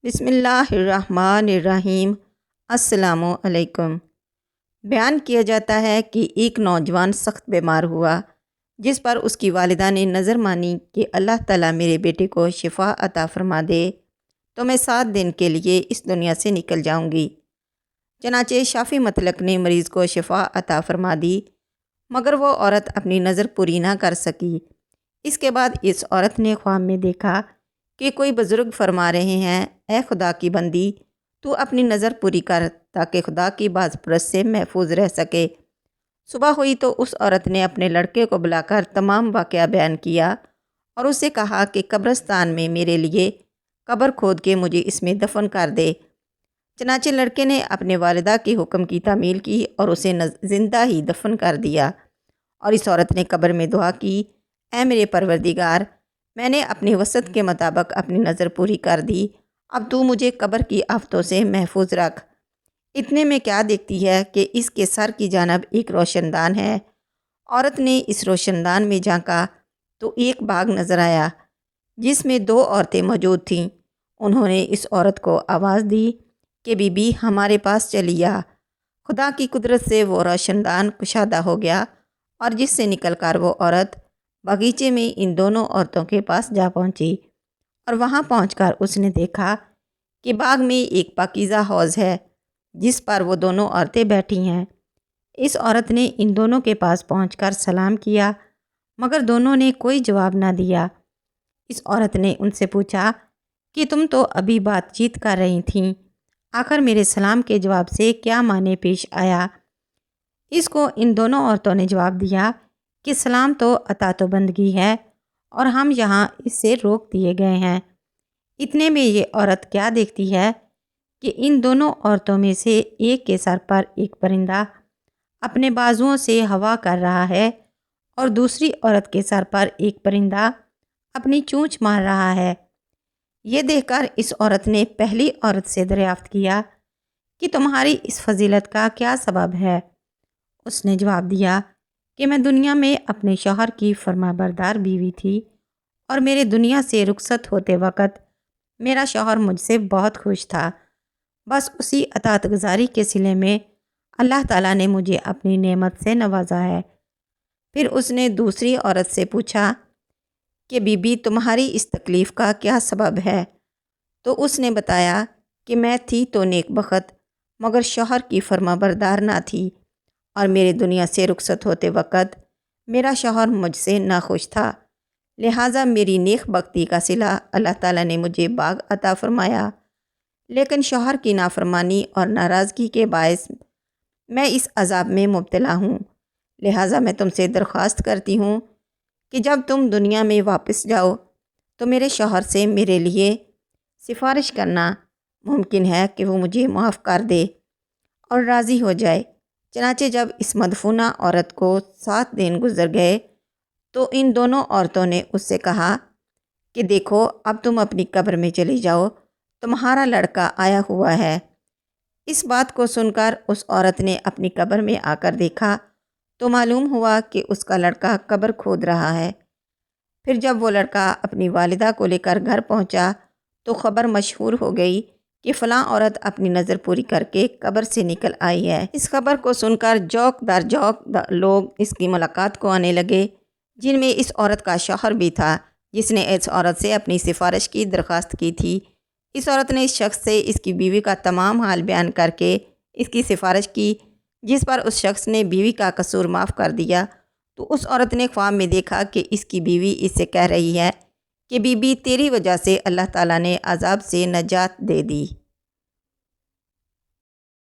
بسم اللہ الرحمن الرحیم۔ السلام علیکم۔ بیان کیا جاتا ہے کہ ایک نوجوان سخت بیمار ہوا، جس پر اس کی والدہ نے نظر مانی کہ اللہ تعالیٰ میرے بیٹے کو شفا عطا فرما دے تو میں 7 دن کے لیے اس دنیا سے نکل جاؤں گی۔ چنانچہ شافی مطلق نے مریض کو شفا عطا فرما دی، مگر وہ عورت اپنی نظر پوری نہ کر سکی۔ اس کے بعد اس عورت نے خواب میں دیکھا کہ کوئی بزرگ فرما رہے ہیں، اے خدا کی بندی، تو اپنی نظر پوری کر تاکہ خدا کی باز پرست سے محفوظ رہ سکے۔ صبح ہوئی تو اس عورت نے اپنے لڑکے کو بلا کر تمام واقعہ بیان کیا اور اسے کہا کہ قبرستان میں میرے لیے قبر کھود کے مجھے اس میں دفن کر دے۔ چنانچہ لڑکے نے اپنے والدہ کے حکم کی تعمیل کی اور اسے زندہ ہی دفن کر دیا، اور اس عورت نے قبر میں دعا کی، اے میرے پروردگار، میں نے اپنی وسعت کے مطابق اپنی نظر پوری کر دی، اب تو مجھے قبر کی آفتوں سے محفوظ رکھ۔ اتنے میں کیا دیکھتی ہے کہ اس کے سر کی جانب ایک روشن دان ہے۔ عورت نے اس روشن دان میں جھانکا تو ایک باغ نظر آیا جس میں 2 عورتیں موجود تھیں۔ انہوں نے اس عورت کو آواز دی کہ بی بی ہمارے پاس چلی آ۔ خدا کی قدرت سے وہ روشن دان کشادہ ہو گیا اور جس سے نکل کر وہ عورت باغیچے میں ان دونوں عورتوں کے پاس جا پہنچی، اور وہاں پہنچ کر اس نے دیکھا کہ باغ میں ایک پاکیزہ حوض ہے جس پر وہ دونوں عورتیں بیٹھی ہیں۔ اس عورت نے ان دونوں کے پاس پہنچ کر سلام کیا، مگر دونوں نے کوئی جواب نہ دیا۔ اس عورت نے ان سے پوچھا کہ تم تو ابھی بات چیت کر رہی تھیں، آخر میرے سلام کے جواب سے کیا معنی پیش آیا؟ اس کو ان دونوں عورتوں نے جواب دیا کہ سلام تو اطاعت و بندگی ہے اور ہم یہاں اس سے روک دیے گئے ہیں۔ اتنے میں یہ عورت کیا دیکھتی ہے کہ ان دونوں عورتوں میں سے ایک کے سر پر ایک پرندہ اپنے بازوؤں سے ہوا کر رہا ہے اور دوسری عورت کے سر پر ایک پرندہ اپنی چونچ مار رہا ہے۔ یہ دیکھ کر اس عورت نے پہلی عورت سے دریافت کیا کہ تمہاری اس فضیلت کا کیا سبب ہے؟ اس نے جواب دیا کہ میں دنیا میں اپنے شوہر کی فرما بردار بیوی تھی، اور میرے دنیا سے رخصت ہوتے وقت میرا شوہر مجھ سے بہت خوش تھا، بس اسی اطاعت گزاری کے صلے میں اللہ تعالیٰ نے مجھے اپنی نعمت سے نوازا ہے۔ پھر اس نے دوسری عورت سے پوچھا کہ بی بی تمہاری اس تکلیف کا کیا سبب ہے؟ تو اس نے بتایا کہ میں تھی تو نیک بخت، مگر شوہر کی فرما بردار نہ تھی، اور میرے دنیا سے رخصت ہوتے وقت میرا شوہر مجھ سے ناخوش تھا، لہٰذا میری نیک بختی کا صلہ اللہ تعالیٰ نے مجھے باغ عطا فرمایا، لیکن شوہر کی نافرمانی اور ناراضگی کے باعث میں اس عذاب میں مبتلا ہوں۔ لہٰذا میں تم سے درخواست کرتی ہوں کہ جب تم دنیا میں واپس جاؤ تو میرے شوہر سے میرے لیے سفارش کرنا، ممکن ہے کہ وہ مجھے معاف کر دے اور راضی ہو جائے۔ چنانچہ جب اس مدفونہ عورت کو 7 دن گزر گئے تو ان دونوں عورتوں نے اس سے کہا کہ دیکھو اب تم اپنی قبر میں چلی جاؤ، تمہارا لڑکا آیا ہوا ہے۔ اس بات کو سن کر اس عورت نے اپنی قبر میں آ کر دیکھا تو معلوم ہوا کہ اس کا لڑکا قبر کھود رہا ہے۔ پھر جب وہ لڑکا اپنی والدہ کو لے کر گھر پہنچا تو خبر مشہور ہو گئی کہ فلاں عورت اپنی نظر پوری کر کے قبر سے نکل آئی ہے۔ اس خبر کو سن کر جوک در جوک لوگ اس کی ملاقات کو آنے لگے، جن میں اس عورت کا شوہر بھی تھا جس نے اس عورت سے اپنی سفارش کی درخواست کی تھی۔ اس عورت نے اس شخص سے اس کی بیوی کا تمام حال بیان کر کے اس کی سفارش کی، جس پر اس شخص نے بیوی کا قصور معاف کر دیا۔ تو اس عورت نے خواب میں دیکھا کہ اس کی بیوی اس سے کہہ رہی ہے کہ بی بی تیری وجہ سے اللہ تعالیٰ نے عذاب سے نجات دے دی۔